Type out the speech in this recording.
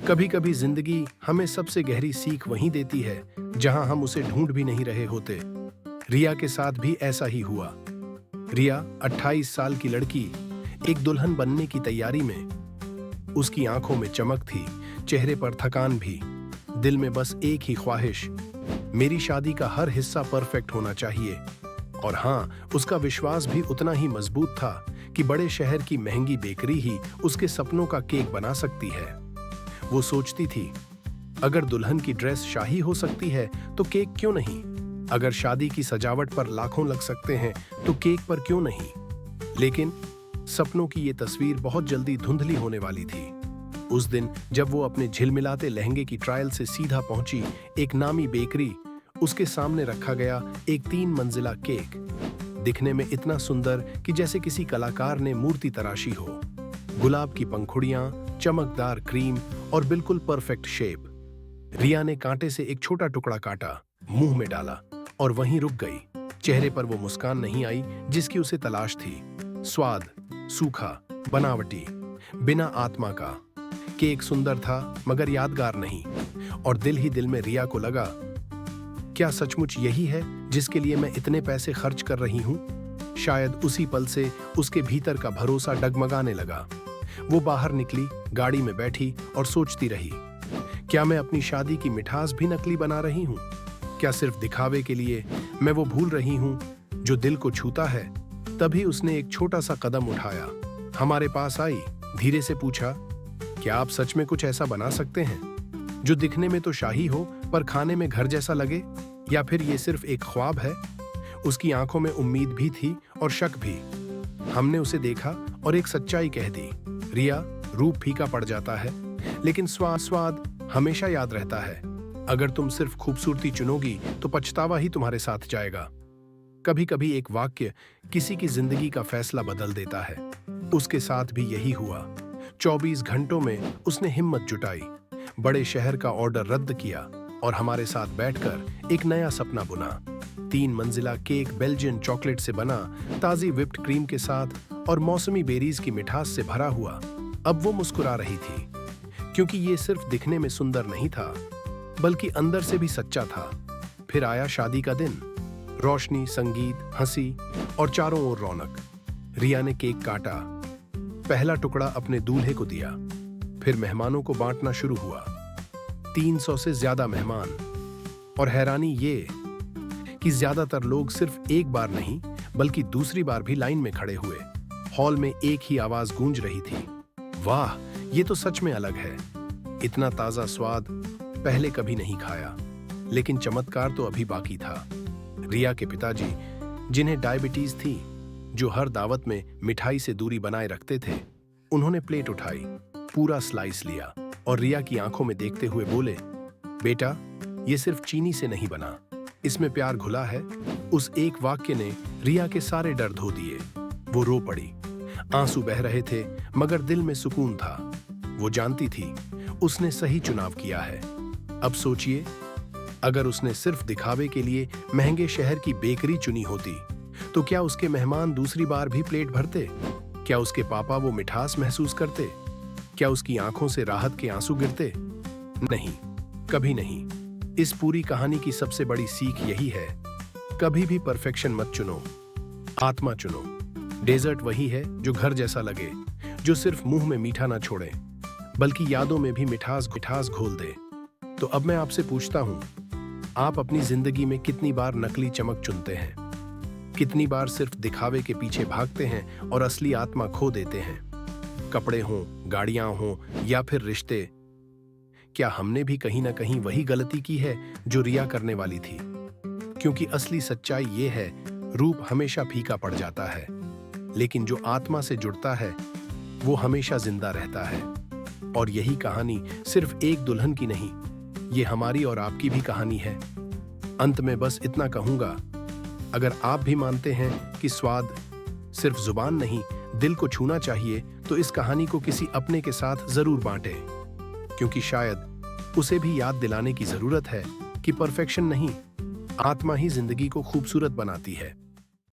कभी कभी जिंदगी हमें सबसे गहरी सीख वहीं देती है जहां हम उसे ढूंढ भी नहीं रहे होते। रिया के साथ भी ऐसा ही हुआ। रिया 28 साल की लड़की, एक दुल्हन बनने की तैयारी में। उसकी आंखों में चमक थी, चेहरे पर थकान भी, दिल में बस एक ही ख्वाहिश, मेरी शादी का हर हिस्सा परफेक्ट होना चाहिए। और हाँ, उसका विश्वास भी उतना ही मजबूत था कि बड़े शहर की महंगी बेकरी ही उसके सपनों का केक बना सकती है। वो सोचती थी, अगर दुल्हन की ड्रेस शाही हो सकती है तो केक क्यों नहीं? अगर शादी की सजावट पर लाखों लग सकते हैं तो केक पर क्यों नहीं? लेकिन सपनों की ये तस्वीर बहुत जल्दी धुंधली होने वाली थी। उस दिन जब वो अपने झिलमिलाते लहंगे की ट्रायल से सीधा पहुंची एक नामी बेकरी, उसके सामने रखा गया एक 3 मंजिला केक, दिखने में इतना सुंदर कि जैसे किसी कलाकार ने मूर्ति तराशी हो। गुलाब की पंखुड़ियां, चमकदार क्रीम और बिल्कुल परफेक्ट शेप। रिया ने कांटे से एक छोटा टुकड़ा काटा, मुंह में डाला और वहीं रुक गई। चेहरे पर वो मुस्कान नहीं आई जिसकी उसे तलाश थी। स्वाद सूखा, बनावटी, बिना आत्मा का। केक सुंदर था मगर यादगार नहीं। और दिल ही दिल में रिया को लगा, क्या सचमुच यही है जिसके लिए मैं इतने पैसे खर्च कर रही हूं? शायद उसी पल से उसके भीतर का भरोसा डगमगाने लगा। वो बाहर निकली, गाड़ी में बैठी और सोचती रही, क्या मैं अपनी शादी की मिठास भी नकली बना रही हूं? क्या सिर्फ दिखावे के लिए मैं वो भूल रही हूं जो दिल को छूता है? तभी उसने एक छोटा सा कदम उठाया, हमारे पास आई, धीरे से पूछा, क्या आप सच में कुछ ऐसा बना सकते हैं जो दिखने में तो शाही हो पर खाने में घर जैसा लगे? या फिर ये सिर्फ एक ख्वाब है? उसकी आंखों में उम्मीद भी थी और शक भी। हमने उसे देखा और एक सच्चाई कह दी, रिया, रूप फीका पड़ जाता है लेकिन स्वाद हमेशा याद रहता है। अगर तुम सिर्फ खूबसूरती चुनोगी तो पछतावा ही तुम्हारे साथ जाएगा। कभी कभी एक वाक्य किसी की जिंदगी का फैसला बदल देता है। उसके साथ भी यही हुआ। 24 घंटों में उसने हिम्मत जुटाई, बड़े शहर का ऑर्डर रद्द किया और हमारे साथ बैठकर एक नया सपना बुना। 3 मंजिला केक बेल्जियन चॉकलेट से बना, ताजी व्हिप्ड क्रीम के साथ और मौसमी बेरीज की मिठास से भरा हुआ। अब वो मुस्कुरा रही थी क्योंकि ये सिर्फ दिखने में सुंदर नहीं था बल्कि अंदर से भी सच्चा था। फिर आया शादी का दिन। रोशनी, संगीत, हंसी और चारों ओर रौनक। रिया ने केक काटा, पहला टुकड़ा अपने दूल्हे को दिया, फिर मेहमानों को बांटना शुरू हुआ। 300 से ज्यादा मेहमान। और हैरानी ये कि ज्यादातर लोग सिर्फ एक बार नहीं बल्कि दूसरी बार भी लाइन में खड़े हुए। हॉल में एक ही आवाज गूंज रही थी, वाह, ये तो सच में अलग है। इतना ताजा स्वाद पहले कभी नहीं खाया। लेकिन चमत्कार तो अभी बाकी था। रिया के पिताजी, जिन्हें डायबिटीज थी, जो हर दावत में मिठाई से दूरी बनाए रखते थे, उन्होंने प्लेट उठाई, पूरा स्लाइस लिया और रिया की आंखों में देखते हुए बोले, बेटा, ये सिर्फ चीनी से नहीं बना, इसमें प्यार घुला है। उस एक वाक्य ने रिया के सारे डर धो दिए। वो रो पड़ी, आंसू बह रहे थे मगर दिल में सुकून था। वो जानती थी उसने सही चुनाव किया है। अब सोचिए, अगर उसने सिर्फ दिखावे के लिए महंगे शहर की बेकरी चुनी होती तो क्या उसके मेहमान दूसरी बार भी प्लेट भरते? क्या उसके पापा वो मिठास महसूस करते? क्या उसकी आंखों से राहत के आंसू गिरते? नहीं, कभी नहीं। इस पूरी कहानी की सबसे बड़ी सीख यही है, कभी भी परफेक्शन मत चुनो, आत्मा चुनो। डेजर्ट वही है जो घर जैसा लगे, जो सिर्फ मुंह में मीठा ना छोड़े बल्कि यादों में भी मिठास घोल दे। तो अब मैं आपसे पूछता हूं, आप अपनी जिंदगी में कितनी बार नकली चमक चुनते हैं? कितनी बार सिर्फ दिखावे के पीछे भागते हैं और असली आत्मा खो देते हैं? कपड़े हों, गाड़ियां हों या फिर रिश्ते, क्या हमने भी कहीं ना कहीं वही गलती की है जो रिया करने वाली थी? क्योंकि असली सच्चाई ये है, रूप हमेशा फीका पड़ जाता है लेकिन जो आत्मा से जुड़ता है वो हमेशा जिंदा रहता है। और यही कहानी सिर्फ एक दुल्हन की नहीं, ये हमारी और आपकी भी कहानी है। अंत में बस इतना कहूंगा, अगर आप भी मानते हैं कि स्वाद सिर्फ जुबान नहीं, दिल को छूना चाहिए, तो इस कहानी को किसी अपने के साथ जरूर बांटें, क्योंकि शायद उसे भी याद दिलाने की जरूरत है कि परफेक्शन नहीं, आत्मा ही जिंदगी को खूबसूरत बनाती है।